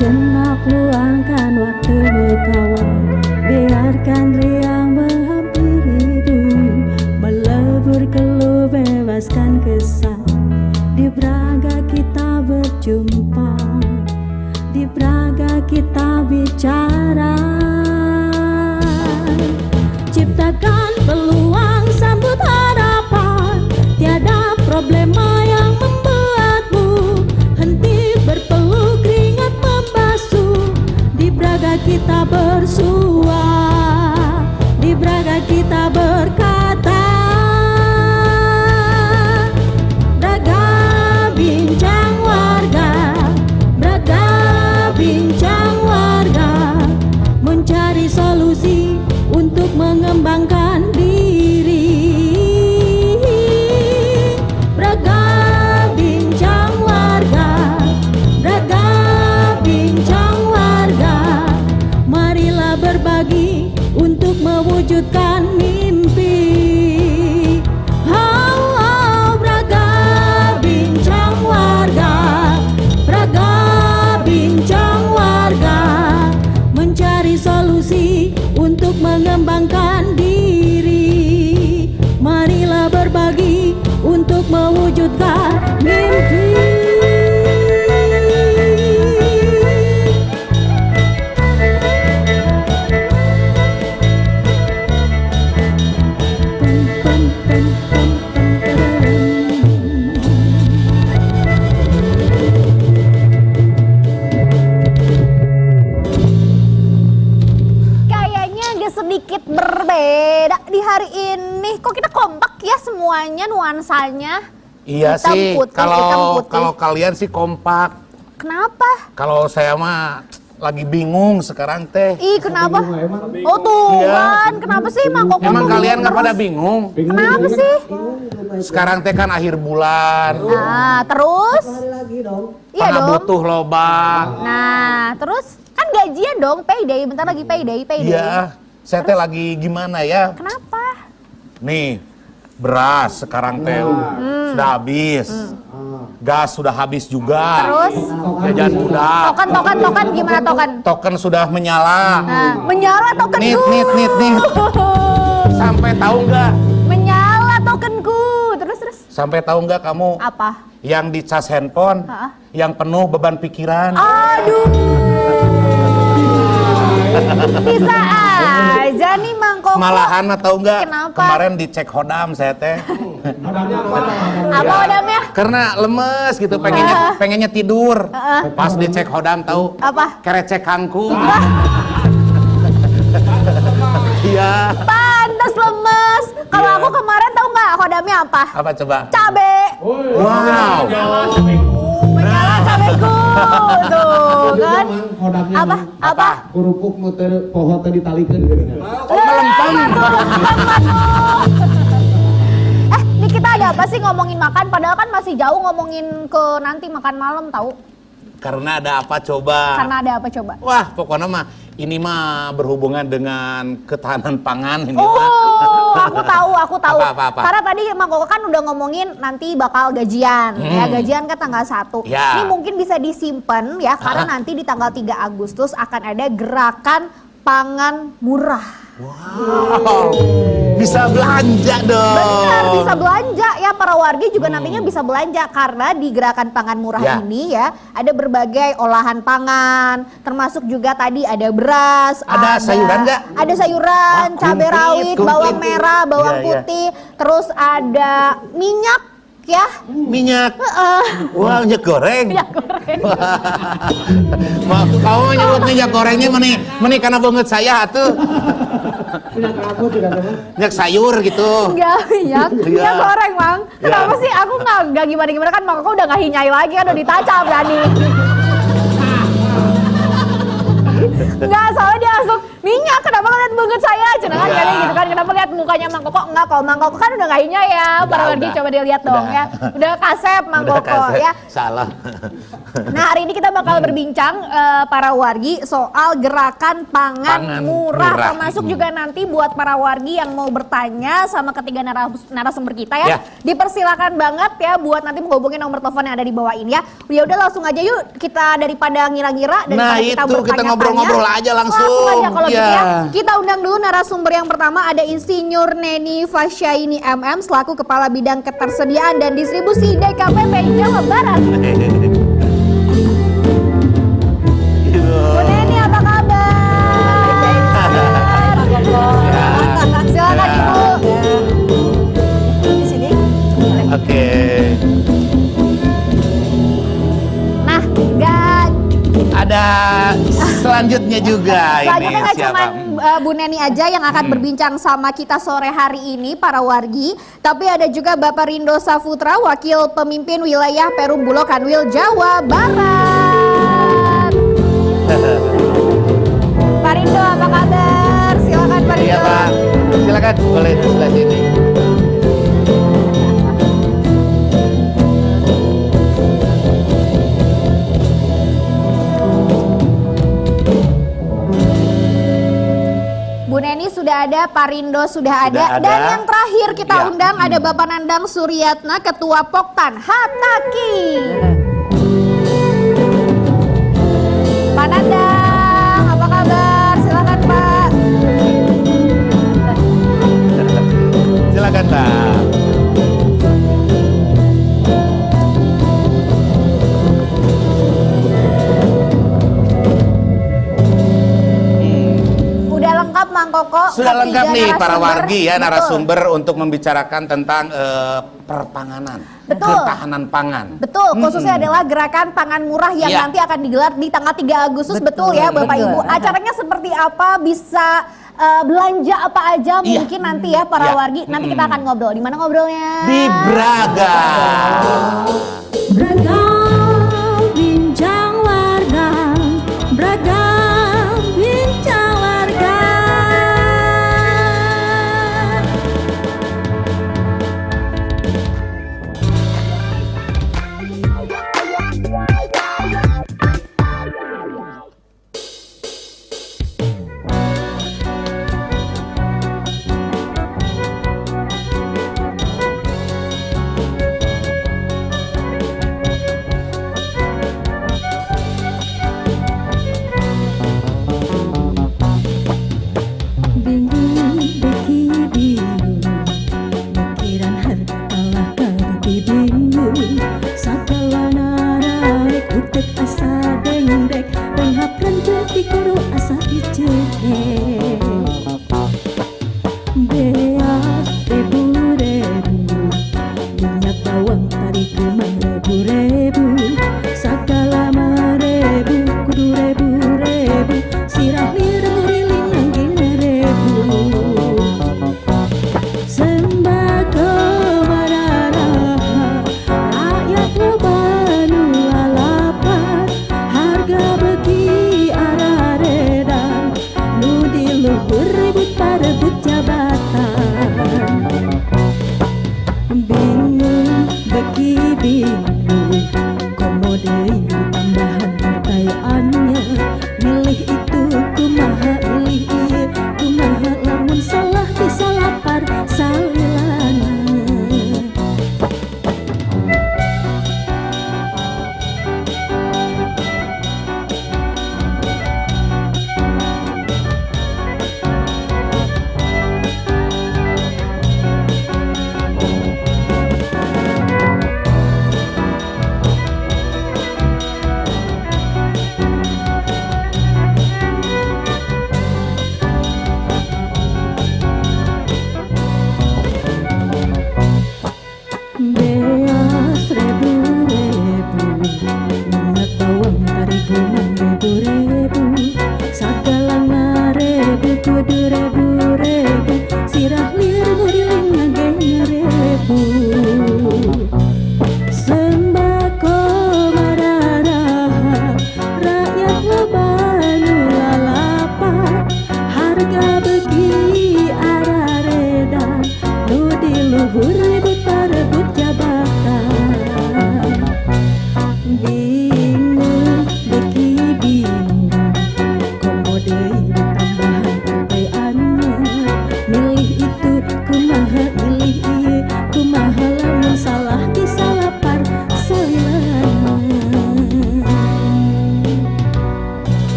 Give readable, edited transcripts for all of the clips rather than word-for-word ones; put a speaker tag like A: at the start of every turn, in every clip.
A: Sejenak luangkan waktu berkawan, biarkan riang menghampiri hidup, melebur keluh bebaskan kesal. Di Braga kita berjumpa, di Braga kita bicara, ciptakan peluang sambut harapan. Tiada problema yang membuatmu henti berpeluh, keringat membasuh. Di Braga kita bersua, di Braga kita berkata, Braga bincang warga, Braga bincang warga, mencari solusi untuk mengembangkan diri. Braga bincang warga, Braga bincang warga, marilah berbagi untuk mewujudkan mimpi. Oh, Braga bincang warga, Braga bincang warga, mencari solusi untuk mengembangkan diri. Marilah berbagi untuk mewujudkan mimpi.
B: Kayaknya agak sedikit berbeda di hari ini. Kok kita kompak ya semuanya nuansanya?
C: Iya
B: Hitam
C: sih,
B: putih, hitam putih.
C: kalau kalian sih kompak.
B: Kenapa?
C: Kalau saya mah lagi bingung sekarang teh.
B: Ih, kenapa? Oh tuh
C: Iya.
B: kan, kenapa sih Mang Koko
C: Emang
B: tuh
C: kalian
B: bingung
C: nggak pada
B: terus?
C: bingung?
B: Kenapa sih?
C: Sekarang teh kan akhir bulan,
B: Nah, terus? Iya
C: pada
B: dong.
C: butuh loba.
B: Nah, terus kan gajian dong, payday, bentar lagi payday.
C: Iya, saya teh lagi gimana ya?
B: Kenapa?
C: Nih, beras sekarang teh sudah habis. Gas sudah habis juga.
B: Terus?
C: Jajan udah.
B: Token, gimana token?
C: Token sudah menyala.
B: Nah, menyala tokenku.
C: Nit. Sampai tahu nggak?
B: Menyala tokenku. Terus.
C: Sampai tahu nggak kamu
B: Apa?
C: yang dicas handphone,
B: Ha-ha.
C: yang penuh beban pikiran?
B: Aduh. Bisa aja nih Mang Koko.
C: Malahan tahu nggak?
B: Kenapa?
C: Kemarin dicek hodam saya teh.
B: Apa odamnya?
C: Karena lemes gitu, pengennya tidur. Pas dicek hodam tahu?
B: Apa?
C: Kerecek kangkung. Iya.
B: Pantes lemes. Kalau
C: Iya.
B: aku kemarin tahu nggak kodamnya apa?
C: Apa coba?
B: Cabe.
C: Wow.
B: Menyala cabeku. Tuh kan. Apa?
D: Kerupuk nu teu poho teh ditalikeun geuningan.
C: Melempem.
B: Ini kita ada apa sih ngomongin makan? Padahal kan masih jauh ngomongin ke nanti makan malam tahu?
C: Karena ada apa coba?
B: Karena ada apa coba?
C: Wah, pokoknya mah ini mah berhubungan dengan ketahanan pangan ini mah.
B: Oh, aku tahu.
C: Apa?
B: Karena tadi Mang Koko kan udah ngomongin nanti bakal gajian. Ya, gajian kan tanggal 1.
C: Ya.
B: Ini mungkin bisa disimpan ya karena nanti di tanggal 3 Agustus akan ada gerakan pangan murah.
C: Wow. Bisa belanja dong.
B: Benar, bisa belanja ya, para warga juga nantinya bisa belanja karena di gerakan pangan murah
C: Ya.
B: ini ya ada berbagai olahan pangan, termasuk juga tadi ada beras,
C: Ada sayuran nggak?
B: Ada sayuran,
C: Wah,
B: cabai
C: komplit,
B: rawit,
C: komplit.
B: bawang merah, bawang
C: Iya, iya.
B: putih, terus ada minyak ya.
C: Minyak. Wah, minyak goreng.
B: Minyak goreng.
C: Kau nyebut minyak gorengnya meni karena banget saya tuh.
D: Minyak kelapa juga teman.
C: Minyak sayur gitu.
B: Enggak, minyak
C: Iya.
B: goreng, Mang. Kenapa
C: Iya.
B: sih aku nggak gimana kan, Mang Koko udah nggak hinyai lagi kan, udah ditacap berani. Enggak, soalnya dia langsung minyak, kenapa kalian lihat banget saya, cenah
C: Iya.
B: kali gitu kan. Kenapa lihat mukanya Mang Koko? Enggak, kalau Mang Koko kan udah nggak hinya ya. Para wargi
C: udah.
B: coba dilihat dong
C: Udah.
B: ya. Udah kasep Mang
C: Udah
B: Koko
C: kasih.
B: ya.
C: Salah.
B: Nah, hari ini kita bakal berbincang para wargi soal gerakan pangan
C: Pangan
B: murah.
C: murah.
B: Termasuk juga nanti buat para wargi yang mau bertanya sama ketiga narasumber kita ya.
C: Ya.
B: Dipersilakan banget ya buat nanti menghubungi nomor telepon yang ada di bawah ini ya. Ya udah langsung aja yuk kita daripada ngira-ngira
C: Nah,
B: daripada kita
C: itu, kita
B: bertanya-tanya.
C: ngobrol-ngobrol aja langsung.
B: aja kalau gitu
C: Iya.
B: ya. Kita undang dulu narasumber yang pertama ada Insinyur Neni Fasyaini MM selaku Kepala Bidang Ketersediaan dan Distribusi DKPP Jawa Barat. Bu Neni apa kabar? Silakan Ibu. Di sini.
C: Oke.
B: Nah, gak
C: Ada selanjutnya juga
B: selanjutnya
C: ini
B: nggak
C: siapa?
B: cuma Bu Neni aja yang akan berbincang sama kita sore hari ini para wargi, tapi ada juga Bapak Rindo Saputra, Wakil Pemimpin Wilayah Perum Bulog Kanwil Jawa Barat. Pak Rindo apa kabar? Silakan Pak Rindo.
C: Iya Pak, silakan boleh di sebelah sini.
B: Bu Neni sudah ada, Pak Rindo sudah
C: Sudah ada.
B: dan yang terakhir kita
C: Ya.
B: undang ada Bapak Nandang Suryatna, Ketua Poktan Hataki. Pak Nandang, apa kabar? Silakan Pak.
C: Silakan Pak.
B: Udah lengkap Mang Koko.
C: Sudah lengkap
B: ketiga
C: nih para
B: narasumber.
C: wargi ya
B: Betul.
C: narasumber untuk membicarakan tentang perpanganan,
B: Betul.
C: ketahanan pangan.
B: Betul, khususnya adalah gerakan pangan murah yang
C: Iya.
B: nanti akan digelar di tanggal 3 Agustus. Betul, ya Bapak
A: betul.
B: Ibu. Acaranya seperti apa? Bisa belanja apa aja
C: Iya.
B: mungkin nanti ya para
C: Iya.
B: wargi. Nanti kita akan ngobrol. Di mana ngobrolnya?
C: Di Braga.
A: Beragam bincang warga, beragam bincang warga.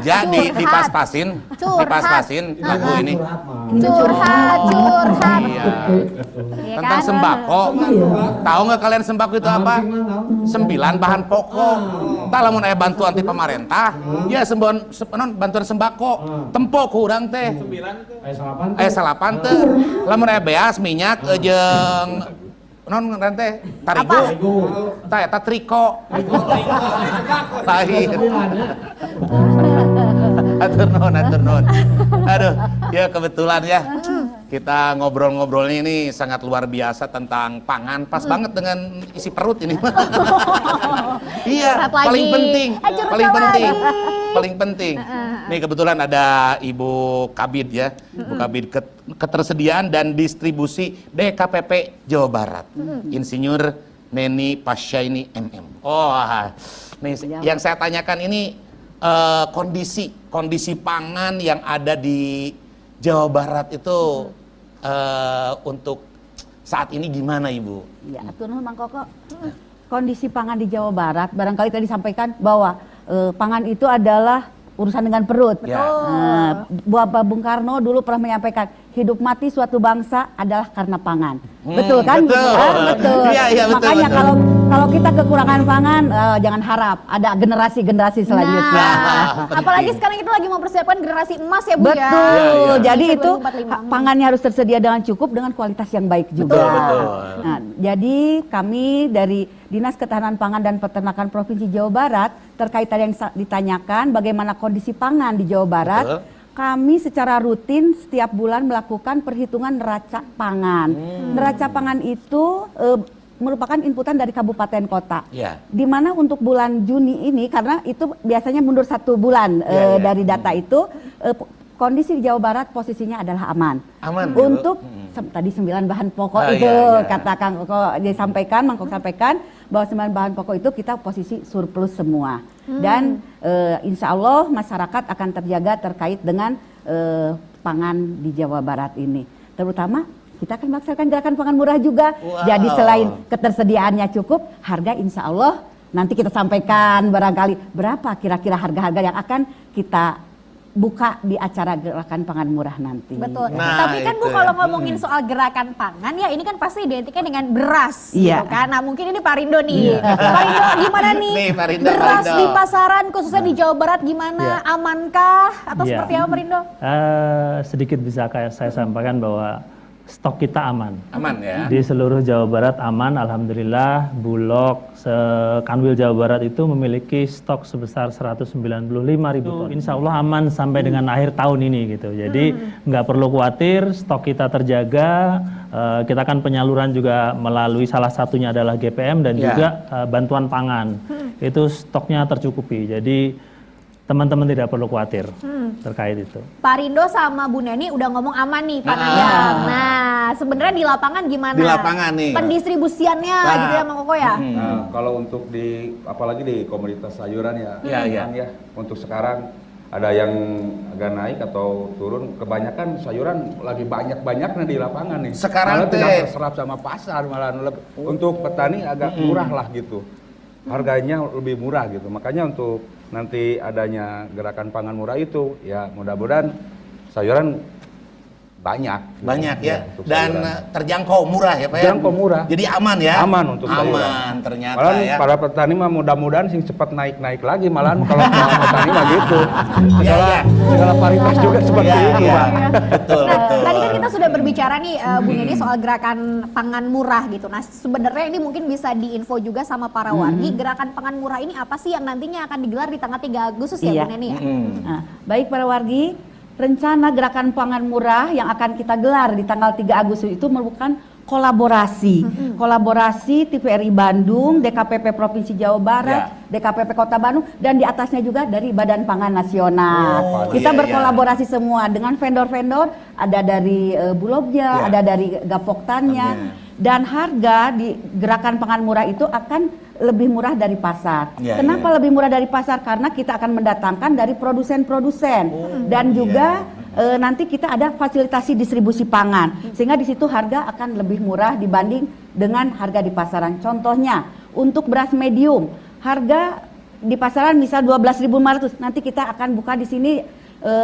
C: aja dipas-pasin lagu ini.
B: Curhat.
C: Iya.
B: Iya
C: Tentang
B: kan?
C: sembako. Tahu nggak kalian sembako itu apa? 9 bahan pokok. Tah lamun aya bantuan ti pemerintah, ya bantuan sembako. Tempo ku urang teh.
D: 9
C: Aya salapan teh. Lamun aya beas, minyak jeung non ngaran teh tarigu. Tah eta triko. Lain. Atur nuhun. Aduh, ya kebetulan ya. Kita ngobrol-ngobrolnya ini sangat luar biasa tentang pangan, pas banget dengan isi perut ini. Iya, paling penting. Nih kebetulan ada Ibu Kabid ya, Ibu Kabid Ketersediaan dan Distribusi DKPP Jawa Barat, Insinyur Neni Pasyaini MM. Oh, nih yang saya tanyakan ini kondisi pangan yang ada di Jawa Barat itu untuk saat ini gimana Ibu?
E: Ya, atur nuhun Mang Koko. Kondisi pangan di Jawa Barat, barangkali tadi disampaikan bahwa pangan itu adalah urusan dengan perut.
C: Ya.
E: Bapak Bung Karno dulu pernah menyampaikan, hidup mati suatu bangsa adalah karena pangan. Betul kan?
C: Betul. Iya,
E: Makanya
C: betul.
E: kalau kita kekurangan pangan, jangan harap ada generasi selanjutnya.
B: Apalagi sekarang kita lagi mempersiapkan generasi emas ya Bu ya.
E: Betul. Jadi
B: Sampai
E: itu
B: 2045.
E: pangannya harus tersedia dengan cukup dengan kualitas yang baik juga.
C: Betul.
E: Nah, jadi kami dari Dinas Ketahanan Pangan dan Peternakan Provinsi Jawa Barat terkait tadi yang ditanyakan bagaimana kondisi pangan di Jawa Barat.
C: Betul.
E: Kami secara rutin setiap bulan melakukan perhitungan neraca pangan. Neraca pangan itu merupakan inputan dari kabupaten kota.
C: Ya.
E: Di mana untuk bulan Juni ini, karena itu biasanya mundur 1 bulan dari data itu, kondisi di Jawa Barat posisinya adalah aman.
C: Aman.
E: Untuk tadi 9 bahan pokok itu kata Kang Koko disampaikan, Mang Koko sampaikan bahwa 9 bahan pokok itu kita posisi surplus semua. Dan insya Allah masyarakat akan terjaga terkait dengan pangan di Jawa Barat ini. Terutama kita akan melaksanakan gerakan pangan murah juga.
C: Wow.
E: Jadi selain ketersediaannya cukup, harga insya Allah nanti kita sampaikan barangkali berapa kira-kira harga-harga yang akan kita buka di acara gerakan pangan murah nanti.
B: Betul.
C: Nah,
B: Tapi kan Bu
C: itu
B: kalau
C: ya.
B: ngomongin soal gerakan pangan ya ini kan pasti identiknya dengan beras
E: Iya.
B: gitu kan. Nah, mungkin ini Pak Rindo nih. Pak Rindo gimana nih?
C: Nih, Pak Rindo,
B: beras
C: Pak Rindo.
B: di pasaran khususnya di Jawa Barat gimana?
F: Iya.
B: Amankah atau
F: Iya.
B: seperti apa Pak Rindo?
F: Sedikit bisa saya sampaikan bahwa stok kita aman.
C: Aman ya.
F: Di seluruh Jawa Barat aman, alhamdulillah. Bulog Kanwil Jawa Barat itu memiliki stok sebesar 195.000 ton. Insya Allah aman sampai dengan akhir tahun ini gitu. Jadi nggak perlu khawatir, stok kita terjaga. Kita kan penyaluran juga melalui salah satunya adalah GPM dan juga bantuan pangan. Itu stoknya tercukupi. Jadi teman-teman tidak perlu khawatir terkait itu.
B: Pak Rindo sama Bu Neni udah ngomong aman nih pangannya. Nah, sebenarnya di lapangan gimana?
C: Di lapangan nih.
B: Pendistribusiannya gitu ya Mang Koko ya?
G: Nah, kalau untuk apalagi di komoditas sayuran ya,
C: Iya.
G: kan ya, untuk sekarang ada yang agak naik atau turun, kebanyakan sayuran lagi banyak-banyaknya di lapangan nih.
C: Sekarang
G: malah tidak terserap sama pasar, malah untuk petani agak murah lah gitu. Harganya lebih murah gitu. Makanya untuk nanti adanya gerakan pangan murah itu, ya mudah-mudahan sayuran banyak
C: Ya.
G: untuk
C: Dan
G: sayuran.
C: terjangkau murah ya Pak ya?
G: Terjangkau murah.
C: Jadi aman ya?
G: Aman untuk sayuran.
C: Aman ternyata
G: Malahan
C: ya.
G: para petani mah mudah-mudahan sing cepat naik lagi, malahan kalau petani mah gitu.
C: Iya.
G: Segala paritas juga seperti
C: Iya,
G: itu,
C: iya.
G: Pak.
C: Betul,
B: Nah,
C: betul.
B: tadi kan kita sudah berbicara nih Bu Neni soal gerakan pangan murah gitu. Nah, sebenarnya ini mungkin bisa diinfo juga sama para wargi. Gerakan pangan murah ini apa sih yang nantinya akan digelar di tanggal 3 Agustus ya
E: Iya.
B: Bu Neni ya?
E: Nah, baik para wargi, rencana gerakan pangan murah yang akan kita gelar di tanggal 3 Agustus itu merupakan kolaborasi. Kolaborasi TVRI Bandung, DKPP Provinsi Jawa Barat, DKPP Kota Bandung, dan di atasnya juga dari Badan Pangan Nasional.
C: Oh,
E: Kita
C: iya,
E: berkolaborasi semua dengan vendor-vendor, ada dari Bulognya, ada dari Gapoktannya. Dan harga di gerakan pangan murah itu akan lebih murah dari pasar. Kenapa lebih murah dari pasar? Karena kita akan mendatangkan dari produsen-produsen dan juga nanti kita ada fasilitasi distribusi pangan, sehingga di situ harga akan lebih murah dibanding dengan harga di pasaran. Contohnya untuk beras medium, harga di pasaran misal 12.500, nanti kita akan buka di sini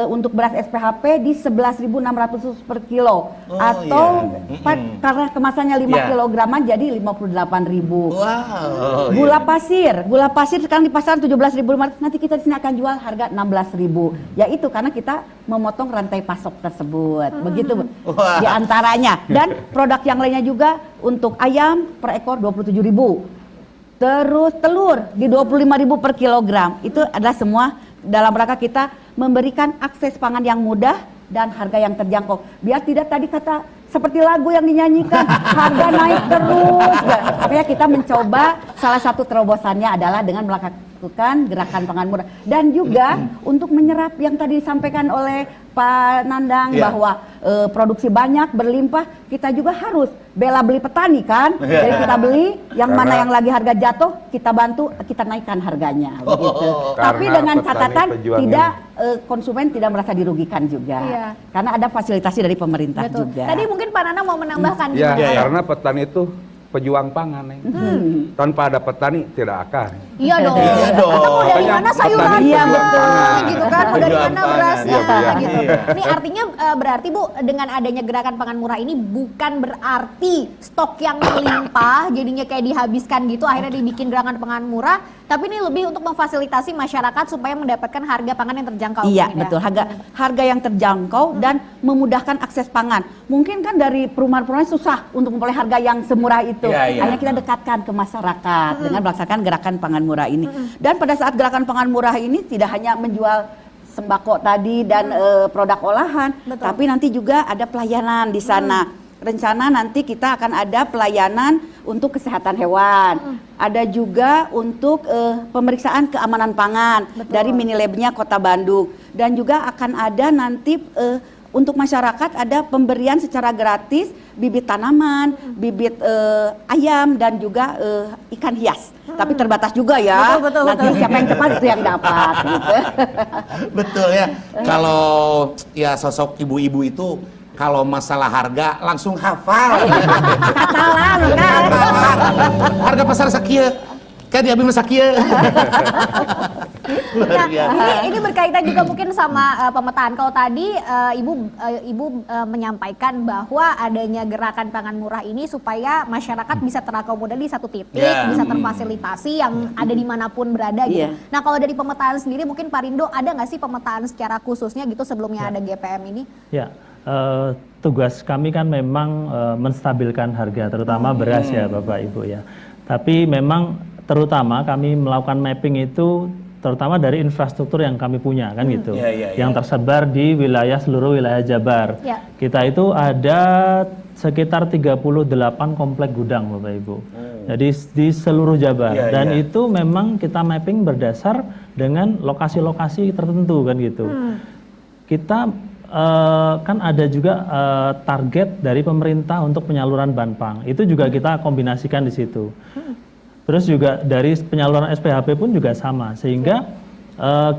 E: untuk beras SPHP di 11.600 per kilo atau karena kemasannya 5 kilograman jadi 58.000.
C: Wow.
E: Gula pasir sekarang di pasaran 17.500, nanti kita di sini akan jual harga 16.000. Yaitu karena kita memotong rantai pasok tersebut. Begitu di antaranya. Dan produk yang lainnya juga untuk ayam per ekor 27.000. Terus telur di 25.000 per kilogram. Itu adalah semua dalam rangka kita memberikan akses pangan yang mudah dan harga yang terjangkau. Biar tidak tadi kata seperti lagu yang dinyanyikan, harga naik terus. Makanya kita mencoba, salah satu terobosannya adalah dengan melakukan gerakan pangan murah. Dan juga untuk menyerap yang tadi disampaikan oleh Pak Nandang bahwa produksi banyak, berlimpah, kita juga harus bela beli petani kan. Jadi kita beli, yang mana yang lagi harga jatuh, kita bantu, kita naikkan harganya. Begitu. Tapi dengan catatan tidak konsumen tidak merasa dirugikan juga. Karena ada fasilitasi dari pemerintah juga.
B: Tadi mungkin Pak Nana mau menambahkan
G: Ya,
B: gimana?
G: karena petani itu pejuang pangan, Neng. Tanpa ada petani tidak akan.
B: Iya dong.
C: Iya dong.
B: Kita mau dari
G: Makanya
B: mana sayuran?
G: petani
B: Iya
G: pejuang
B: betul,
G: pangan.
B: gitu kan? Mau dari
C: Pejuang
B: mana
C: pangan,
B: berasnya?
G: iya.
B: Gitu.
C: Iya.
B: Ini artinya berarti Bu, dengan adanya gerakan pangan murah ini bukan berarti stok yang melimpah, jadinya kayak dihabiskan gitu, akhirnya dibikin gerakan pangan murah. Tapi ini lebih untuk memfasilitasi masyarakat supaya mendapatkan harga pangan yang terjangkau.
E: Iya
B: mungkin ya.
E: betul, harga yang terjangkau dan memudahkan akses pangan. Mungkin kan dari perumahan-perumahan susah untuk memperoleh harga yang semurah itu. Hanya kita dekatkan ke masyarakat dengan melaksanakan gerakan pangan murah ini. Dan pada saat gerakan pangan murah ini tidak hanya menjual sembako tadi dan produk olahan, tapi nanti juga ada pelayanan di sana. Rencana nanti kita akan ada pelayanan untuk kesehatan hewan. Ada juga untuk pemeriksaan keamanan pangan dari mini labnya Kota Bandung. Dan juga akan ada nanti untuk masyarakat ada pemberian secara gratis bibit tanaman, bibit ayam dan juga ikan hias. Tapi terbatas juga ya. Nanti siapa yang cepat itu yang dapat. Gitu.
C: Betul ya. Kalau ya sosok ibu-ibu itu kalau masalah harga langsung hafal.
B: Katalan kan.
C: Harga pasar sakieu. Kan di abdi mah sakieu.
B: Nah, ini berkaitan juga mungkin sama pemetaan. Kalau tadi Ibu menyampaikan bahwa adanya gerakan pangan murah ini supaya masyarakat bisa terakomodir di satu titik, bisa terfasilitasi yang ada dimanapun berada gitu. Nah, kalau dari pemetaan sendiri mungkin Pak Rindo ada nggak sih pemetaan secara khususnya gitu sebelumnya ada GPM ini?
F: Ya, tugas kami kan memang menstabilkan harga, terutama beras ya Bapak Ibu ya. Tapi memang terutama kami melakukan mapping itu terutama dari infrastruktur yang kami punya kan gitu, yang tersebar di seluruh wilayah Jabar. Kita itu ada sekitar 38 komplek gudang Bapak Ibu. Jadi di seluruh Jabar dan itu memang kita mapping berdasar dengan lokasi-lokasi tertentu kan gitu. Kita kan ada juga target dari pemerintah untuk penyaluran Banpang. Itu juga kita kombinasikan di situ. Terus juga dari penyaluran SPHP pun juga sama, sehingga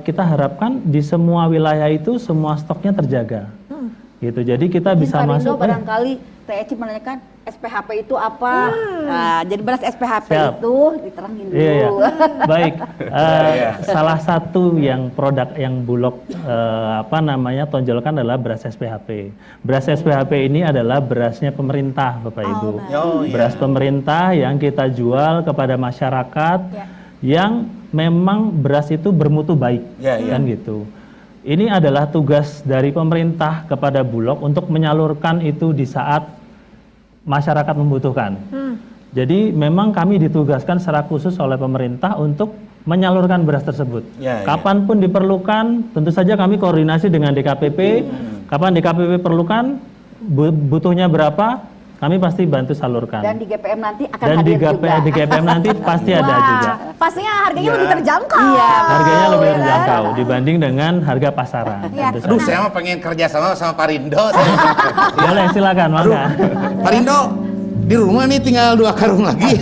F: kita harapkan di semua wilayah itu semua stoknya terjaga. Gitu. Jadi kita bisa masuk.
E: Barangkali TEC menanyakan SPHP itu apa? Nah, jadi beras SPHP itu diterangin dulu.
F: Baik, salah satu yang produk yang Bulog tonjolkan adalah beras SPHP. Beras SPHP ini adalah berasnya pemerintah, Bapak Ibu. Beras pemerintah yang kita jual kepada masyarakat yang memang beras itu bermutu baik, kan gitu. Ini adalah tugas dari pemerintah kepada Bulog untuk menyalurkan itu di saat masyarakat membutuhkan. Jadi memang kami ditugaskan secara khusus oleh pemerintah untuk menyalurkan beras tersebut. Kapanpun diperlukan, tentu saja kami koordinasi dengan DKPP. Kapan DKPP perlukan, butuhnya berapa, kami pasti bantu salurkan.
E: Dan di GPM nanti akan
F: dan
E: hadir juga.
F: di GPM nanti pasti ada juga.
B: Pastinya harganya lebih terjangkau.
F: Harganya lebih terjangkau dibanding dengan harga pasaran.
C: Aduh, saya mah pengen kerja sama Pak Rindo.
F: Boleh, silakan, mangga.
C: Pak Rindo, Di rumah nih tinggal 2 karung lagi.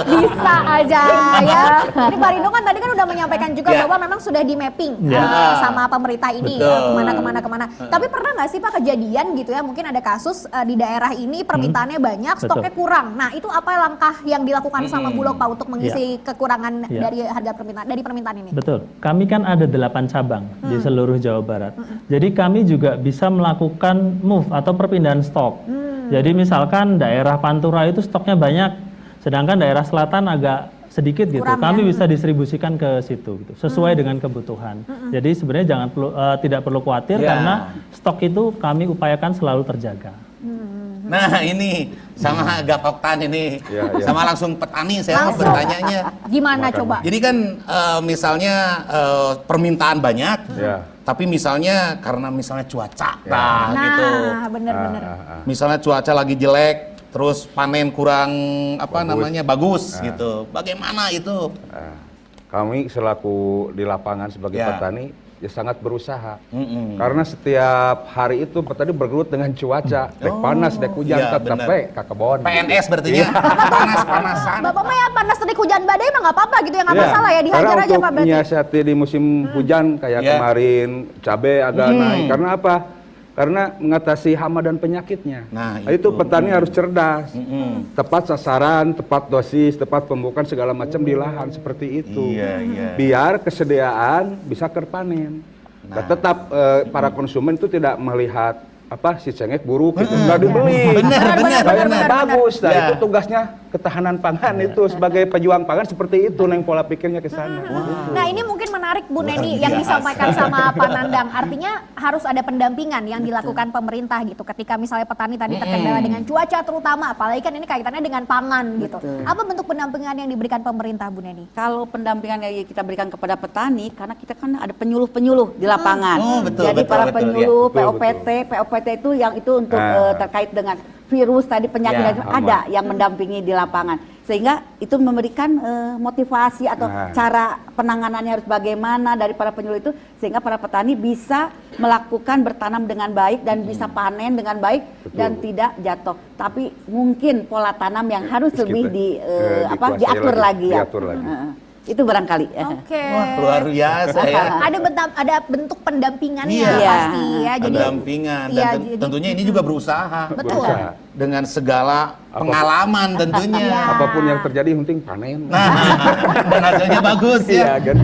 B: Bisa aja ya. Ini Pak Rindo kan tadi kan udah menyampaikan juga
C: Ya.
B: bahwa memang sudah di mapping
C: Ya.
B: sama pemerintah ini
C: Betul.
B: kemana. Tapi pernah nggak sih Pak kejadian gitu ya? Mungkin ada kasus di daerah ini permintaannya banyak,
F: Betul.
B: stoknya kurang. Nah itu apa langkah yang dilakukan sama Bulog Pak untuk mengisi kekurangan
F: Ya.
B: dari harga permintaan ini?
F: Betul. Kami kan ada 8 cabang di seluruh Jawa Barat. Jadi kami juga bisa melakukan move atau perpindahan stok. Jadi misalkan daerah Pantura itu stoknya banyak, sedangkan daerah selatan agak sedikit gitu.
B: Kurang,
F: Kami
B: ya?
F: bisa distribusikan ke situ gitu, sesuai dengan kebutuhan. Jadi sebenarnya tidak perlu khawatir
C: Ya.
F: karena stok itu kami upayakan selalu terjaga.
C: Nah ini sama Gapoktan ini,
G: Ya, ya.
C: sama langsung petani saya mau
B: Langsung.
C: bertanyanya.
B: Gimana coba?
C: Jadi kan misalnya permintaan banyak,
G: Ya.
C: tapi misalnya karena misalnya cuaca, nah gitu.
B: Bener-bener.
C: Misalnya cuaca lagi jelek, terus panen kurang bagus
G: Nah.
C: gitu. Bagaimana itu?
G: Kami selaku di lapangan sebagai
C: Ya.
G: petani ya sangat berusaha.
C: Mm-mm.
G: Karena setiap hari itu petani bergelut dengan cuaca, dek panas, dek hujan,
C: iya,
G: tetap
C: benar.
G: kakebon.
C: PNS berarti
G: Iya.
C: ya, panas-panasan.
B: Bapak mah ya panas terik hujan badai mah nggak apa-apa gitu ya, nggak
G: Iya,
B: masalah ya, dihajar
G: karena
B: aja
G: untuk
B: Pak berarti.
G: menyiasati di musim hujan kayak
C: Iya.
G: kemarin cabai agak naik. Karena apa? Karena mengatasi hama dan penyakitnya.
C: Nah,
G: itu
C: itu.
G: petani harus cerdas.
C: Mm-mm.
G: Tepat sasaran, tepat dosis, tepat pemupukan segala macam di lahan seperti itu.
C: Iya, iya.
G: Biar kesediaan bisa terpanen. Nah, tetap para konsumen itu tidak melihat si cengek buruk gitu, nggak dibeli.
C: Benar,
G: Kayaknya bagus. Nah,
C: Ya.
G: itu tugasnya ketahanan pangan itu sebagai pejuang pangan seperti itu, neng pola pikirnya ke sana.
B: Nah ini mungkin menarik Bu Neni yang disampaikan sama Pak Nandang. Artinya harus ada pendampingan yang dilakukan pemerintah gitu. Ketika misalnya petani tadi terkendala dengan cuaca terutama, apalagi kan ini kaitannya dengan pangan gitu. Apa bentuk pendampingan yang diberikan pemerintah Bu Neni?
E: Kalau pendampingan yang kita berikan kepada petani, karena kita kan ada penyuluh-penyuluh di lapangan.
C: Oh, betul,
E: Jadi
C: betul,
E: para
C: betul,
E: penyuluh,
G: ya.
E: POPT itu yang itu untuk terkait dengan virus tadi penyakit
C: Ya,
E: dan ada yang mendampingi di lapangan. Sehingga itu memberikan motivasi atau cara penanganannya harus bagaimana dari para penyuluh itu, sehingga para petani bisa melakukan bertanam dengan baik dan bisa panen dengan baik dan tidak jatuh. Tapi mungkin pola tanam yang harus
G: Terus
E: lebih
G: kita,
E: diatur lagi ya.
G: diatur lagi.
E: Itu barangkali.
B: Oke.
C: Wah, luar biasa ya.
B: Ada bentuk pendampingannya
C: Iya.
B: pasti ya. Jadi
C: Pendampingan dan
B: iya, jadi-
C: tentunya ini juga berusaha.
B: Betul.
G: Berusaha.
C: Dengan segala pengalaman tentunya.
B: Iya.
G: Apapun yang terjadi, yang penting panen.
C: Nah, dan hasilnya bagus
G: Iya,
C: ya.
G: kan?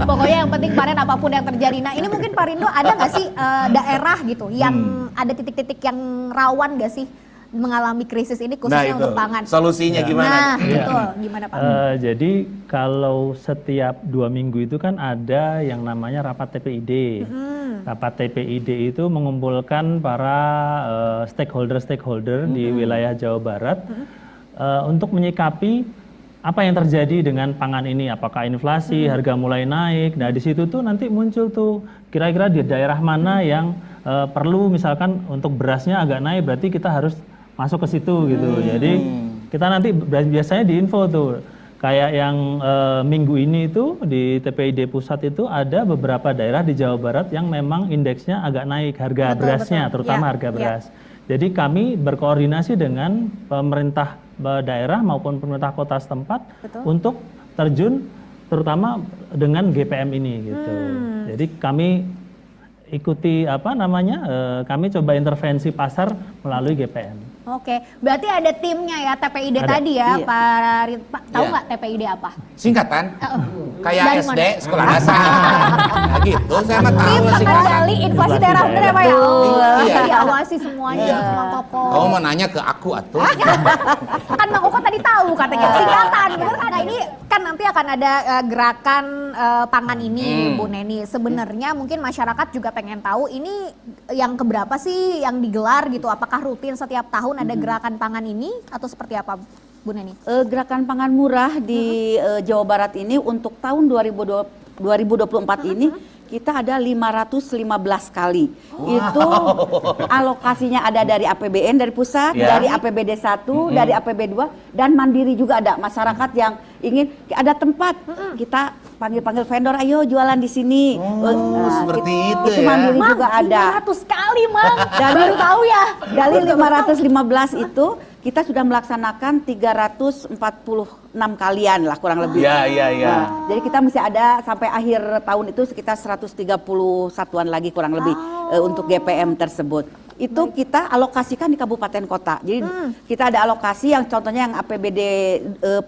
B: Pokoknya yang penting panen apapun yang terjadi. Nah ini mungkin Pak Rindo ada nggak sih daerah gitu yang ada titik-titik yang rawan nggak sih mengalami krisis ini
C: Nah
B: khususnya
C: itu
B: untuk pangan?
C: solusinya gimana?
B: Nah betul, gimana Pak?
F: Jadi kalau setiap 2 minggu itu kan ada yang namanya rapat TPID. Rapat TPID itu mengumpulkan para stakeholder di wilayah Jawa Barat untuk menyikapi apa yang terjadi dengan pangan ini, apakah inflasi, harga mulai naik. Nah di situ tuh nanti muncul tuh kira-kira di daerah mana yang perlu misalkan untuk berasnya agak naik, berarti kita harus masuk ke situ gitu. Jadi kita nanti biasanya diinfo tuh kayak yang minggu ini itu di TPID pusat itu ada beberapa daerah di Jawa Barat yang memang indeksnya agak naik harga
B: Betul,
F: berasnya,
B: betul.
F: terutama
B: Ya,
F: harga
B: ya.
F: beras. Jadi kami berkoordinasi dengan pemerintah daerah maupun pemerintah kota setempat
B: Betul.
F: untuk terjun terutama dengan GPM ini gitu. Jadi kami ikuti kami coba intervensi pasar melalui GPM.
B: Oke, berarti ada timnya ya TPID
F: Ada.
B: tadi ya
E: Iya.
B: Pak. Tahu
C: Iya.
B: nggak TPID apa?
C: Singkatan? Kayak
B: Dari
C: SD,
B: mana?
C: sekolah dasar. Nah, gitu, saya mah tahu
B: Tim
C: singkatan.
B: pengendali inflasi
F: Inflasi
B: daerah bener ya Pak ya?
F: daerah.
B: Oh,
C: Iya.
B: diawasi semuanya semua toko.
C: Kamu mau nanya ke aku atuh?
B: Kan Bang Koko tadi tahu katanya singkatan bener kan. Nah ini kan nanti akan ada gerakan pangan ini Bu Neni. Sebenarnya mungkin masyarakat juga pengen tahu ini yang keberapa sih yang digelar gitu, apakah rutin setiap tahun ada gerakan pangan ini atau seperti apa Bu Neni?
E: Gerakan pangan murah di Jawa Barat ini untuk tahun 2024 ini kita ada 515 kali. Itu alokasinya ada dari APBN dari pusat,
C: Ya.
E: dari APBD 1, dari APB 2 dan mandiri juga ada masyarakat yang ingin ada tempat kita panggil vendor, ayo jualan di sini.
C: Seperti itu
E: Itu
C: ya.
E: mandiri
B: Mang,
E: juga ada.
B: 500 kali, Mang. Baru tahu ya.
E: Dari 515 itu kita sudah melaksanakan 346 kalian lah kurang lebih.
C: Iya.
E: Nah, jadi kita masih ada sampai akhir tahun itu sekitar 131-an lagi kurang lebih untuk GPM tersebut. Itu kita alokasikan di kabupaten kota. Jadi kita ada alokasi yang contohnya yang APBD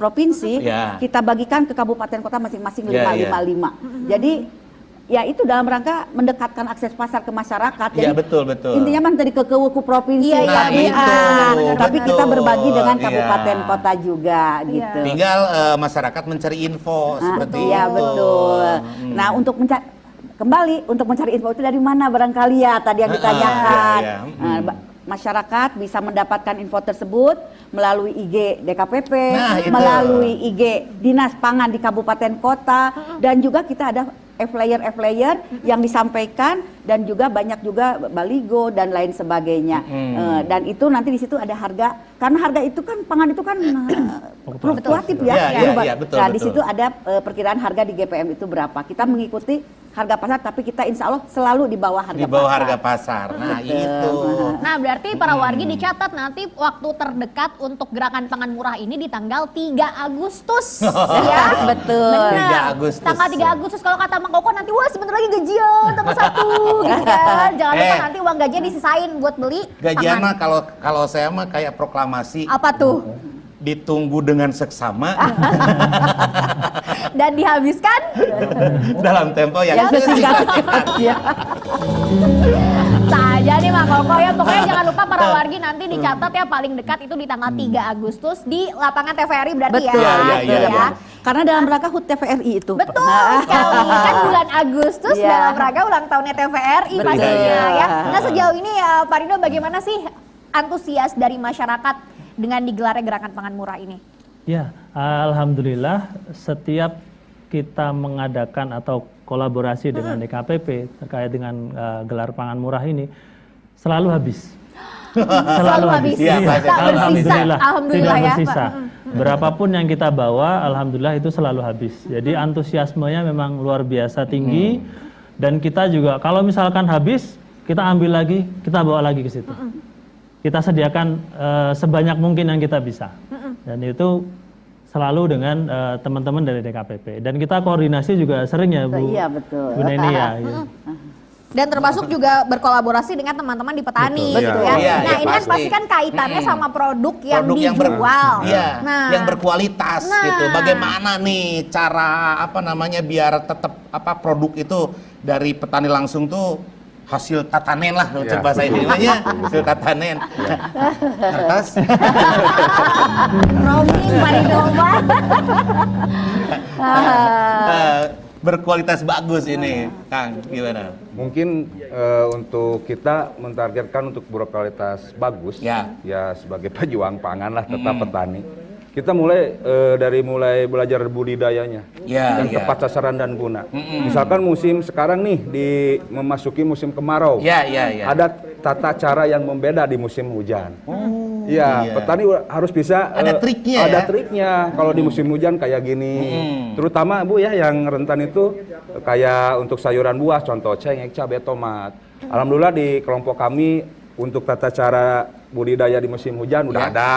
E: provinsi, kita bagikan ke kabupaten kota masing-masing 555. Jadi ya itu dalam rangka mendekatkan akses pasar ke masyarakat.
C: Iya,
E: Jadi
C: betul.
E: intinya mah dari ke provinsi,
C: Nah,
E: tapi
C: betul.
E: kita berbagi dengan
C: Iya.
E: kabupaten kota juga gitu.
C: Tinggal masyarakat mencari info seperti itu.
E: Iya betul. Nah untuk mencari info itu dari mana barangkali ya tadi yang ditanyakan.
C: Iya.
E: Masyarakat bisa mendapatkan info tersebut melalui IG DKPP,
C: Nah, itu.
E: melalui IG Dinas Pangan di kabupaten kota, dan juga kita ada flyer yang disampaikan, dan juga banyak juga baligo dan lain sebagainya. Dan itu nanti di situ ada harga, karena harga itu kan pangan itu kan fluktuatif ya. Berubah.
C: Iya, betul,
E: Nah di
C: betul.
E: situ ada perkiraan harga di GPM itu berapa. Kita mengikuti harga pasar, tapi kita insya Allah selalu di bawah harga
C: Di bawah
E: pasar.
C: harga pasar. Nah,
E: Betul.
C: itu.
B: Nah, berarti para wargi dicatat nanti waktu terdekat untuk gerakan pangan murah ini di tanggal 3 Agustus. Ya,
E: Betul.
B: Benar.
C: 3 Agustus.
B: Tanggal 3 Agustus kalau kata Mang Koko nanti wah sebentar lagi gajian tanggal 1 gitu kan. Jangan lupa nanti uang gajian disisain buat beli
C: Gajian mah
B: pangan.
C: kalau saya mah kayak proklamasi.
B: Apa tuh?
C: Ditunggu dengan seksama
B: Dan dihabiskan
C: dalam tempo yang
E: Ya.
B: saja nih Mang Koko ya. Pokoknya jangan lupa para wargi nanti dicatat ya paling dekat itu di tanggal 3 Agustus di lapangan TVRI berarti
E: Betul,
B: ya.
C: Iya.
B: Ya.
E: Karena dalam rangka HUT TVRI itu.
B: Betul sekali, kan bulan Agustus
E: Iya.
B: dalam rangka ulang tahunnya TVRI
E: Betul.
B: pastinya
E: Iya.
B: ya. Nah sejauh ini ya Pak Rindo bagaimana sih antusias dari masyarakat dengan digelarnya gerakan pangan murah ini?
F: Ya, alhamdulillah setiap kita mengadakan atau kolaborasi dengan DKPP terkait dengan gelar pangan murah ini selalu habis.
B: Selalu habis.
C: Iya,
B: Tak bersisa.
F: Alhamdulillah,
B: Alhamdulillah
F: tidak
B: ya.
F: bersisa. Berapapun yang kita bawa, alhamdulillah itu selalu habis. Jadi antusiasmenya memang luar biasa tinggi, dan kita juga kalau misalkan habis, kita ambil lagi, kita bawa lagi ke situ. Kita sediakan sebanyak mungkin yang kita bisa, dan itu selalu dengan teman-teman dari DKPP. Dan kita koordinasi juga sering ya Bu.
E: Iya betul.
F: Bu Neni ya. Gitu.
B: Dan termasuk juga berkolaborasi dengan teman-teman di petani
C: Betul.
B: gitu
C: Iya.
B: ya.
C: Iya,
B: Nah
C: iya,
B: ini kan
C: pasti.
B: pasti kan kaitannya sama produk yang
C: Produk
B: dijual.
C: Iya, yang berkualitas
B: Nah.
C: gitu. Bagaimana nih cara biar tetap produk itu dari petani langsung tuh hasil tatanen lah,
G: Ya,
C: bahasa
G: betul.
C: Indonesia hasil tatanen. Atas
B: Romi, Pak Rindo, Pak.
C: berkualitas bagus ini, Kang. Gimana?
G: Mungkin untuk kita mentargetkan untuk berkualitas bagus,
C: Ya.
G: sebagai pejuang pangan lah, tetap petani. Kita mulai mulai belajar budidayanya
C: Ya,
G: dan
C: ya.
G: tepat sasaran dan guna. Misalkan musim sekarang nih memasuki musim kemarau,
C: Ya.
G: ada tata cara yang membeda di musim hujan.
C: Iya.
G: Petani harus bisa
C: Ada triknya
G: ada
C: ya?
G: triknya. Kalau di musim hujan kayak gini, terutama Bu ya yang rentan itu kayak untuk sayuran buah, contoh cengkeh, cabai, tomat. Alhamdulillah di kelompok kami untuk tata cara budidaya di musim hujan udah ada.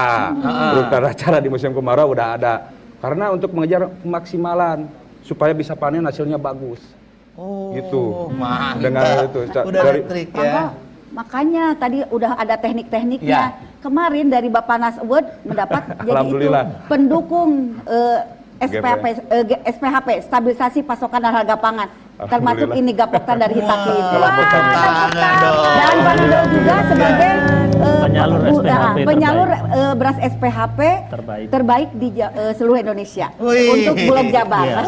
G: Untuk tata cara di musim kemarau udah ada. Karena untuk mengejar kemaksimalan supaya bisa panen hasilnya bagus. Gitu.
C: Mantap.
G: Dengan itu
C: Udah ada trik ya.
E: Makanya tadi udah ada teknik-tekniknya.
C: Ya.
E: Kemarin dari Bapak Nas Award mendapat jadi itu
G: Alhamdulillah.
E: pendukung SPHP, stabilisasi pasokan dan harga pangan. Termasuk
G: Alhamdulillah.
E: ini Gapoktan dari Hitaki itu.
C: Tepuk tangan dong.
E: Dan Pak Rindo juga sebagai
F: Penyalur SPHP
E: penyalur
F: terbaik.
E: beras SPHP
F: Terbaik.
E: terbaik di seluruh Indonesia
C: Wih.
E: untuk Bulog Jabar.
F: Iya.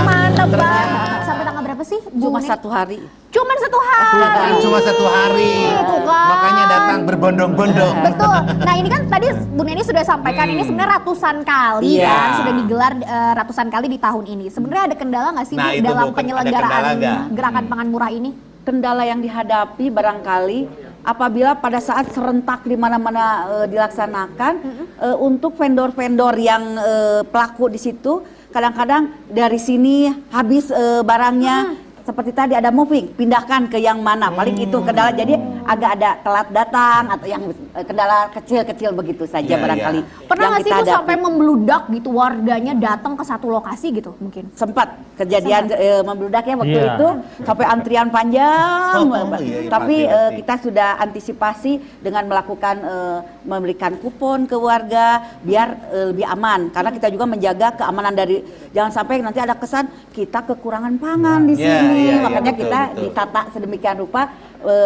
B: Mantap banget. Sampai tanggal berapa sih?
E: Cuma
B: Bu Neni?
E: 1 hari.
B: Cuma 1 hari.
C: Cuma 1 hari.
B: Tuh kan.
C: Makanya datang berbondong-bondong.
B: Betul. Nah ini kan tadi Bu Neni sudah sampaikan ini sebenarnya ratusan kali
C: Iya.
B: kan sudah digelar ratusan kali di tahun ini. Sebenarnya ada kendala nggak sih
C: Nah,
B: Bu
C: itu,
B: dalam
C: Bu, ada
B: penyelenggaraan
C: kendala nggak?
B: gerakan pangan murah ini?
E: Kendala yang dihadapi barangkali apabila pada saat serentak di mana-mana dilaksanakan untuk vendor-vendor yang pelaku di situ kadang-kadang dari sini habis barangnya seperti tadi ada moving, pindahkan ke yang mana, paling itu kendala, jadi agak ada telat datang atau yang kendala kecil-kecil begitu saja
C: Iya,
E: barangkali.
B: Pernah
E: yang
B: nggak sih
E: kita
B: Bu
E: hadapi.
B: sampai membludak gitu warganya datang ke satu lokasi gitu mungkin?
E: Sempat kejadian membludak ya waktu
F: Iya.
E: itu sampai antrian panjang,
C: Iya,
E: tapi
C: pasti.
E: kita sudah antisipasi dengan melakukan memberikan kupon ke warga biar lebih aman, karena kita juga menjaga keamanan dari jangan sampai nanti ada kesan kita kekurangan pangan di sini.
C: Iya,
E: Makanya
C: betul,
E: kita
C: betul.
E: ditata sedemikian rupa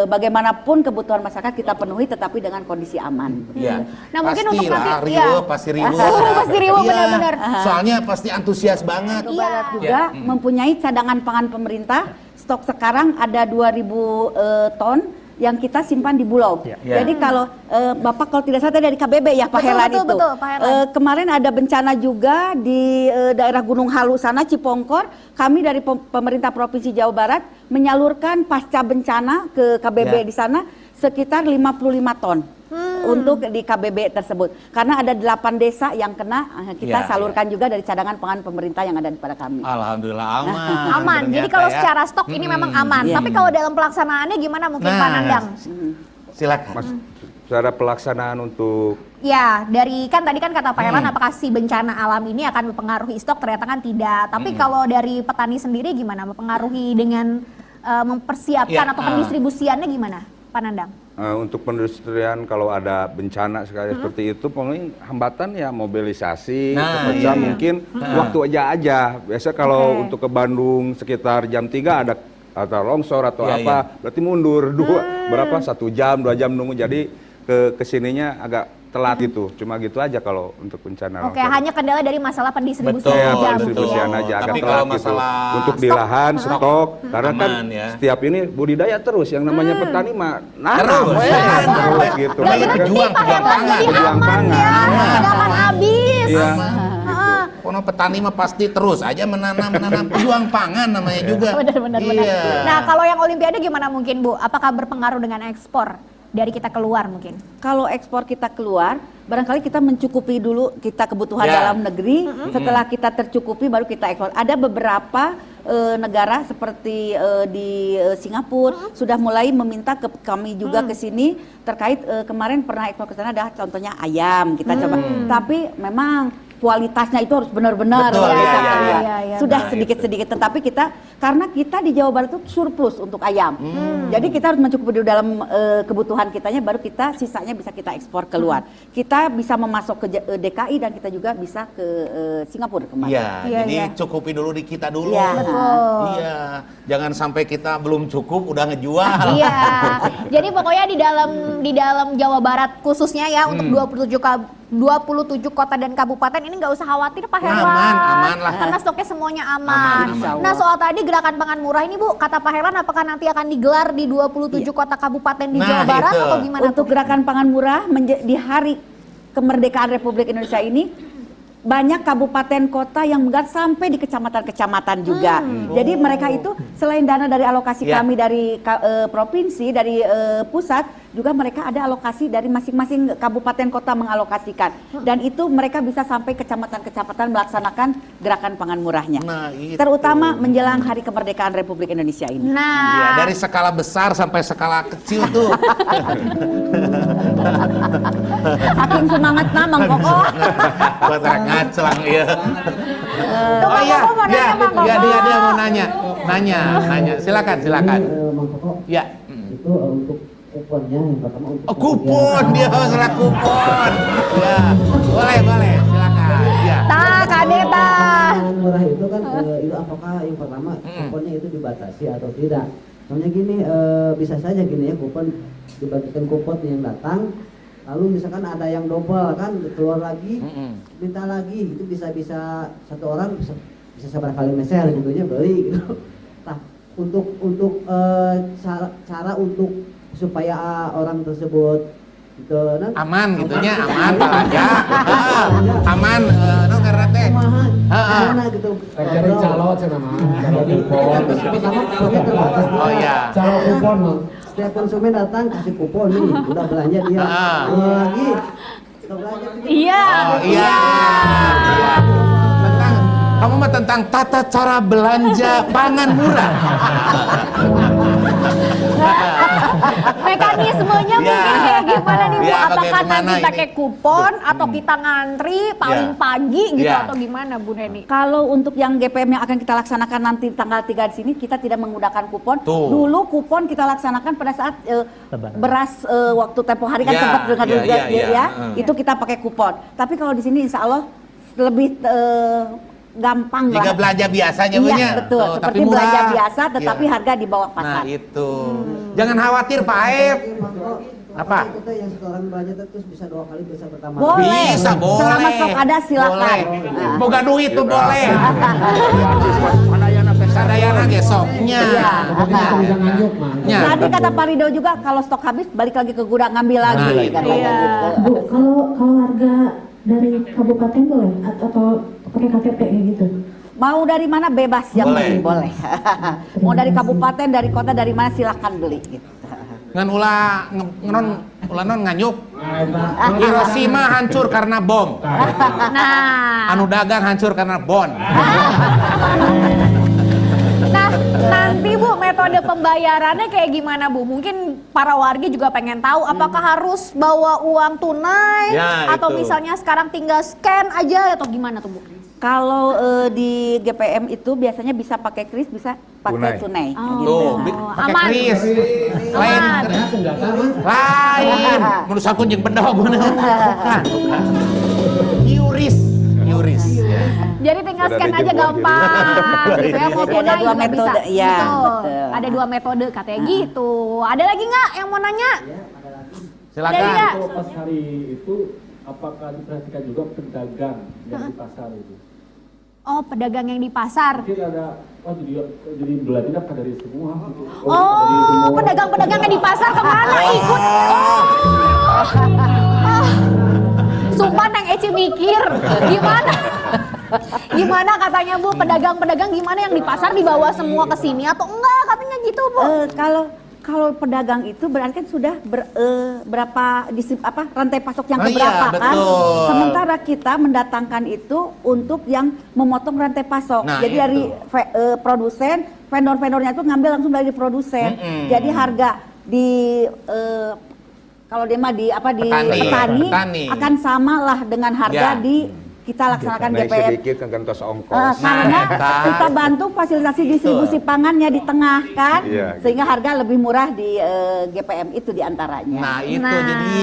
E: bagaimanapun kebutuhan masyarakat kita penuhi tetapi dengan kondisi aman.
C: Iya.
B: Nah, mungkin untuk
C: Pastilah,
B: nanti-
C: riuh,
B: ya.
C: pasti riuh.
B: Pasti riuh,
C: Iya.
B: benar-benar.
C: Soalnya pasti antusias banget.
E: Jawa Barat juga mempunyai cadangan pangan pemerintah. Stok sekarang ada 2.000 ton yang kita simpan di Bulog.
C: Ya.
E: Jadi kalau Bapak kalau tidak salah tadi dari KBB ya Pak
B: Betul,
E: Helan
B: betul,
E: itu.
B: betul, Pak Helan.
E: Kemarin ada bencana juga di daerah Gunung Halu sana Cipongkor. Kami dari pemerintah Provinsi Jawa Barat menyalurkan pasca bencana ke KBB
C: Ya.
E: di sana sekitar 55 ton. Untuk di KBB tersebut karena ada 8 desa yang kena kita
C: Ya,
E: salurkan juga dari cadangan pangan pemerintah yang ada pada kami.
C: Alhamdulillah aman.
B: Aman. Jadi
C: ternyata
B: kalau
C: ya.
B: secara stok ini memang aman.
E: Iya.
B: Tapi kalau dalam pelaksanaannya gimana mungkin Pak Nandang?
C: Silakan.
G: Mas, secara pelaksanaan untuk
B: Ya, dari kan tadi kan kata Pak Helan apakah si bencana alam ini akan mempengaruhi stok? Ternyata kan tidak. Tapi kalau dari petani sendiri gimana? Mempengaruhi dengan mempersiapkan
C: Ya,
B: atau pendistribusiannya gimana, Pak Nandang?
G: untuk pendistribusian kalau ada bencana sekali seperti itu, paling hambatan ya mobilisasi,
C: Nah,
G: kerja
C: iya.
G: mungkin waktu aja. Biasa kalau untuk ke Bandung sekitar jam 3 ada atau longsor atau
C: Iya,
G: apa, berarti mundur berapa 1 jam 2 jam nunggu, jadi kesininya agak telat gitu. Cuma gitu aja kalau untuk bencana
B: Oke,
G: longsor.
B: hanya kendala dari masalah pendistribusian
C: Betul,
G: Ya,
B: aja
C: betul.
B: mungkin
G: pendistribusian
B: ya.
G: aja agak
C: Tapi
G: telat
C: kalau
G: gitu.
C: masalah
G: Untuk di lahan, stok, karena kan
C: aman ya.
G: setiap ini budidaya terus, yang namanya petani mah
C: Terus,
G: terus gitu.
B: Nggak
G: Makanya kan-
C: berjuang,
B: Pak
C: pejuang
B: Helan,
C: pangan.
B: jadi
G: Pejuang
B: aman
G: pangan.
B: ya.
C: Aman.
B: Nggak akan habis.
G: Iya.
B: Heeh.
C: Kono petani mah pasti terus aja menanam pejuang pangan namanya juga.
B: Benar.
C: Iya.
B: Nah, kalau yang Olimpiade gimana mungkin Bu? Apakah berpengaruh dengan ekspor dari kita keluar mungkin?
E: Kalau ekspor kita keluar, barangkali kita mencukupi dulu kita kebutuhan
C: Ya.
E: dalam negeri. Setelah kita tercukupi, baru kita ekspor. Ada beberapa negara seperti di Singapura sudah mulai meminta ke kami juga ke sini terkait kemarin pernah ekspor ke sana. Ada contohnya ayam kita coba. Tapi memang kualitasnya itu harus benar-benar
C: Betul,
E: kita
C: iya,
E: keluar.
B: iya, iya.
E: Sudah
C: Nah,
E: sedikit-sedikit, tetapi kita karena kita di Jawa Barat itu surplus untuk ayam. Jadi kita harus mencukupi dulu dalam kebutuhan kitanya, baru kita sisanya bisa kita ekspor keluar. Kita bisa memasok ke DKI dan kita juga bisa ke Singapura kemarin.
C: Iya,
B: Iya,
C: jadi
B: iya.
C: cukupi dulu di kita dulu.
E: Iya.
B: Betul.
C: Iya, jangan sampai kita belum cukup udah ngejual.
B: Iya. Jadi pokoknya di dalam Jawa Barat khususnya ya untuk 27 kota dan kabupaten ini nggak usah khawatir Pak Helan.
C: Aman lah.
B: Karena stoknya semuanya aman.
C: Aman,
E: insya Allah.
B: Nah, soal tadi gerakan pangan murah ini Bu, kata Pak Helan apakah nanti akan digelar di 27 kota kabupaten di
C: Nah,
B: Jawa Barat
C: itu.
B: atau gimana
E: Untuk
B: tuh?
E: gerakan pangan murah di hari kemerdekaan Republik Indonesia ini banyak kabupaten kota yang menggelar sampai di kecamatan-kecamatan juga. Jadi mereka itu selain dana dari alokasi
C: Ya.
E: kami dari provinsi, dari pusat, juga mereka ada alokasi dari masing-masing kabupaten kota mengalokasikan. Dan itu mereka bisa sampai kecamatan-kecamatan melaksanakan gerakan pangan murahnya.
C: Nah, itu.
E: Terutama menjelang hari kemerdekaan Republik Indonesia ini.
C: Iya,
B: Nah,
C: dari skala besar sampai skala kecil tuh.
E: Saking semangat namang pokok.
C: Buat ngacelang ya.
B: Tuh,
C: Oh
B: Mang
C: iya,
B: Koko mau
C: iya,
B: nanya, Mang
C: iya,
B: Koko.
C: dia mau nanya. Nanya. Silakan.
D: Mang Koko,
C: Ya.
D: itu untuk kuponnya yang pertama untuk
C: Oh, kupon dia serah kupon. Ya, boleh, silakan. Ya.
B: Tah, Kadeta.
D: Pangan murah itu kan itu apakah yang pertama kuponnya itu dibatasi atau tidak? Soalnya gini, bisa saja gini ya, kupon dibagikan kupon yang datang, lalu misalkan ada yang double kan keluar lagi, minta lagi, itu bisa satu orang bisa seberapa kali meser gitu ya beli gitu. Nah, untuk cara untuk supaya orang tersebut itu
C: Aman gitunya, aman Pak ya. Aman no karena teh.
D: mana gitu.
H: Cari calon sana mah, calon kupon.
D: Pertama kuponnya terbatas.
C: Oh iya.
H: Calon kupon mah.
D: Setiap konsumen datang kasih kupon nih, udah belanja dia. Lagi udah belanja dia.
B: Iya.
C: Oh iya. Tentang Kamu mah tentang tata cara belanja pangan murah.
B: Mekanismenya mungkin kayak gimana nih Bu?
C: Ya,
B: Apakah
C: bagaimana
B: nanti
C: ini?
B: pakai kupon atau kita ngantri paling pagi gitu
C: Ya.
B: atau gimana Bu Neni?
E: Kalau untuk yang GPM yang akan kita laksanakan nanti tanggal 3 di sini, kita tidak menggunakan kupon.
C: Tuh.
E: Dulu kupon kita laksanakan pada saat
F: Lebaran.
E: beras waktu tempo hari kan
C: Ya,
E: sempat dengan
C: ya.
E: itu kita pakai kupon. Tapi kalau di sini insya Allah lebih gampang
C: Jika
E: lah.
C: belanja biasanya
E: Iya
C: punya.
E: betul,
C: Tuh,
E: seperti
C: tapi murah.
E: belanja biasa tetapi
C: Iya.
E: harga di bawah
C: Nah
E: pasar.
C: itu. Jangan khawatir Pak Aep. Apa?
D: Kita yang setoran belanja terus bisa 2 kali bisa pertama.
E: Boleh.
C: Bisa, boleh.
E: Selama stok ada silakan.
C: Boleh. Boga duit tuh boleh. Sadayana gesoknya.
E: Iya.
H: Pokoknya aku bisa nganjuk mah.
C: Ya.
E: Tadi kata Pak Rido juga kalau stok habis balik lagi ke gudang ngambil lagi
C: Nah, itu.
E: katanya
B: Iya.
E: gitu.
A: Bu, kalau harga dari kabupaten boleh atau pakai KTP kayak gitu?
E: Mau dari mana bebas yang
C: Boleh.
E: penting boleh. Mau dari kabupaten, dari kota, dari mana silahkan beli gitu.
C: Ngan ulah non nganyuk.
H: Nah,
C: Hiroshima hancur karena bom.
B: Nah,
C: Anu dagang hancur karena bon.
B: nah nanti Bu metode pembayarannya kayak gimana Bu? Mungkin para warga juga pengen tahu apakah harus bawa uang tunai
C: Ya,
B: atau
C: itu.
B: misalnya sekarang tinggal scan aja atau gimana tuh Bu?
E: Kalau di GPM itu biasanya bisa pakai kris, bisa pakai tunai.
B: Oh.
E: Gitu.
C: Tuh, pakai
B: Aman.
C: kris. Lain.
B: Aman.
H: Nah, senjata mah.
C: Lain. Menurut aku jeung bedog. Yuris. Ya.
B: Jadi tinggal
G: Udah
B: scan aja
G: dijebol
B: gampang gitu ya, mau
E: Jadi ada
B: tunai
E: dua
B: juga bisa.
E: metode, iya,
B: Betul.
E: betul.
B: Ada 2 metode katanya gitu. Ada lagi nggak yang mau nanya?
C: Silakan.
B: Dari ya?
I: Kalau pas hari itu, apakah diperhatikan juga pedagang yang di pasar itu?
B: Oh, pedagang yang di pasar.
I: Mungkin ada, oh jadi belanjanya kan dari semua gitu. Dari
B: Oh,
I: semua.
B: pedagang-pedagang yang di pasar kemana ikut? Oh. Sumpah Neng Eci mikir, gimana? Gimana katanya Bu, pedagang-pedagang gimana yang di pasar dibawa semua ke sini atau enggak katanya gitu Bu?
E: Kalau pedagang itu berarti kan sudah berapa rantai pasok yang
C: Oh iya,
E: keberapa kan?
C: betul.
E: Sementara kita mendatangkan itu untuk yang memotong rantai pasok.
C: Nah,
E: Jadi
C: itu.
E: dari produsen, vendor-vendornya itu ngambil langsung dari produsen. Jadi harga di kalau dia mah di petani akan sama lah dengan harga
C: Ya.
E: di kita laksanakan
G: Naik
E: GPM.
G: sedikit kan gantos ongkos.
E: Karena
C: Nah,
E: kita bantu fasilitasi distribusi pangannya di tengah kan,
G: Iya, gitu.
E: sehingga harga lebih murah di GPM itu diantaranya.
C: Nah itu
B: Nah.
C: jadi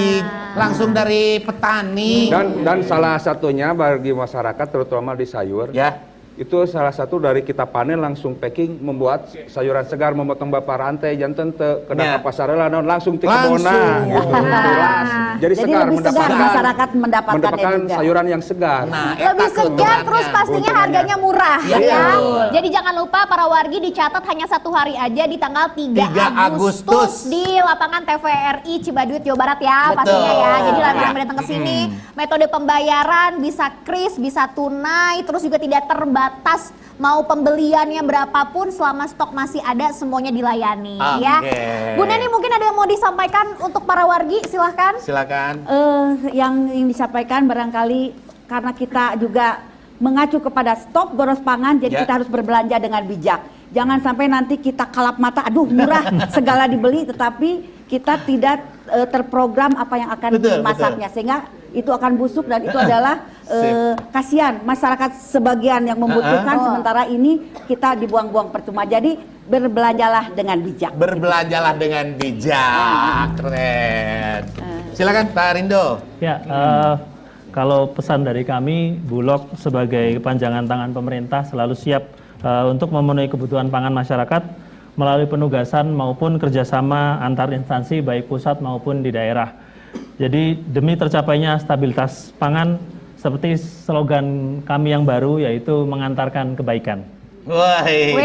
C: langsung dari petani.
G: Dan salah satunya bagi masyarakat terutama di sayur,
C: Ya.
G: itu salah satu dari kita panen langsung packing membuat sayuran segar memotong bapak rantai jantan kena
C: Ya.
G: ke pasarela langsung ti
C: Langsung.
G: kebona gitu. Tulas. Jadi segar
E: lebih segar masyarakat mendapatkannya juga.
G: sayuran yang segar.
C: Nah,
B: Lebih
C: eta
B: segar
C: keuntungannya.
B: terus pastinya
G: Keuntungannya.
B: harganya murah
C: Iya,
B: ya.
C: betul.
B: Jadi jangan lupa para wargi dicatat hanya 1 hari aja di tanggal 3
C: 3 Agustus.
B: di lapangan TVRI Cibaduit Jawa Barat ya
C: Betul.
B: pastinya ya. Jadi langsung
C: Ya.
B: datang ke sini. Metode pembayaran bisa kris, bisa tunai, terus juga tidak terbatas mau pembeliannya berapapun selama stok masih ada semuanya dilayani ya.
C: Oke.
B: Bu Neni mungkin ada yang mau disampaikan untuk para wargi silahkan.
C: Silakan.
E: Yang disampaikan barangkali karena kita juga mengacu kepada stok boros pangan, jadi
C: Ya.
E: kita harus berbelanja dengan bijak. Jangan sampai nanti kita kalap mata, aduh murah segala dibeli, tetapi kita tidak terprogram apa yang akan
C: Betul,
E: dimasaknya, sehingga itu akan busuk dan itu adalah kasihan masyarakat sebagian yang membutuhkan, sementara ini kita dibuang-buang percuma. Jadi berbelanjalah dengan bijak.
C: Berbelanjalah dengan bijak. Keren. Silakan Pak Rindo.
F: Ya, kalau pesan dari kami, Bulog sebagai kepanjangan tangan pemerintah selalu siap untuk memenuhi kebutuhan pangan masyarakat melalui penugasan maupun kerjasama antar instansi baik pusat maupun di daerah. Jadi demi tercapainya stabilitas pangan seperti slogan kami yang baru yaitu mengantarkan kebaikan.
C: Wih,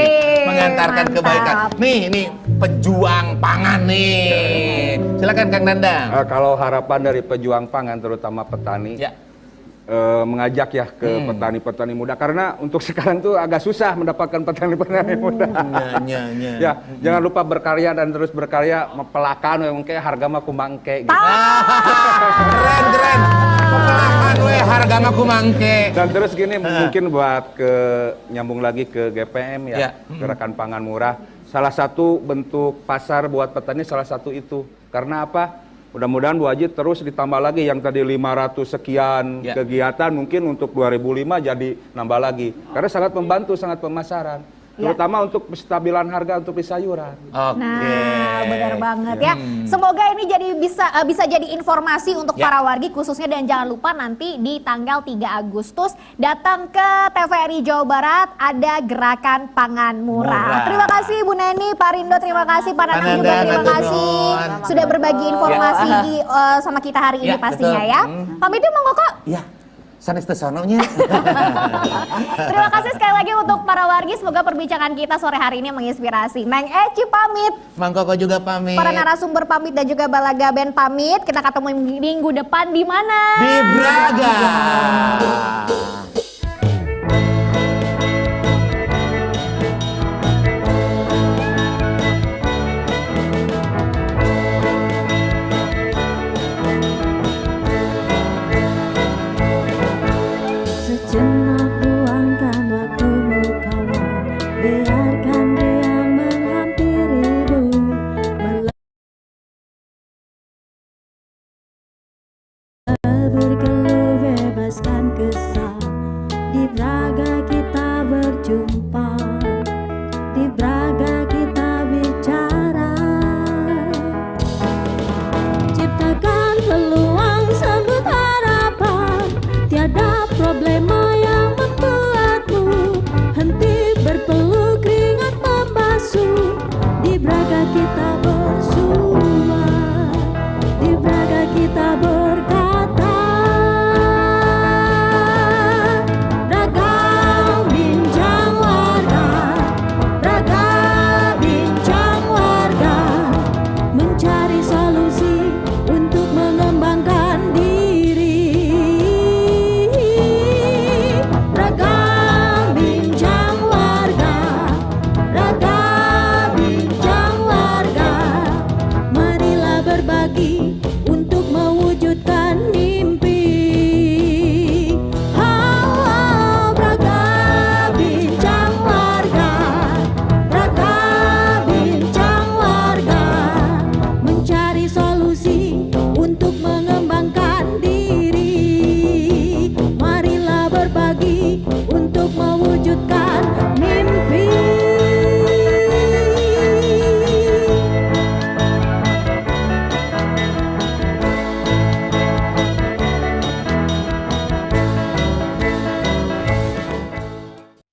C: mengantarkan
B: mantap.
C: kebaikan. Nih pejuang pangan nih. Silakan Kang Dandang.
G: Kalau harapan dari pejuang pangan terutama petani,
C: Ya.
G: mengajak ya ke petani-petani muda, karena untuk sekarang tuh agak susah mendapatkan petani-petani muda. Ya, jangan lupa berkarya dan terus berkarya, mempelakan engke harga mah kumaha engke gitu.
C: Keren. Pelakan we harga mah kumaha engke.
G: Dan terus gini mungkin buat nyambung lagi ke GPM ya, Gerakan Pangan Murah. Salah satu bentuk pasar buat petani salah satu itu. Karena apa? Mudah-mudahan Bu Haji terus ditambah lagi yang tadi 500 sekian kegiatan, mungkin untuk 2005 jadi nambah lagi. Karena sangat membantu, sangat pemasaran. Terutama untuk penstabilan harga untuk di sayuran.
B: Nah, benar banget ya. Semoga ini jadi bisa jadi informasi untuk para wargi khususnya, dan jangan lupa nanti di tanggal 3 Agustus datang ke TVRI Jawa Barat, ada Gerakan Pangan Murah. Terima kasih Bu Neni, Pak Rindo, terima kasih Pak Nanang juga, terima kasih sudah berbagi informasi sama kita hari ini pastinya ya. Pamit yuk Monggo kok.
C: Ya. Sanes teu sononya.
B: Terima kasih sekali lagi untuk para wargi. Semoga perbincangan kita sore hari ini menginspirasi. Neng Eci pamit.
C: Mang Koko juga pamit.
B: Para narasumber pamit dan juga Balaga Band pamit. Kita ketemu minggu depan di mana?
C: Di Braga.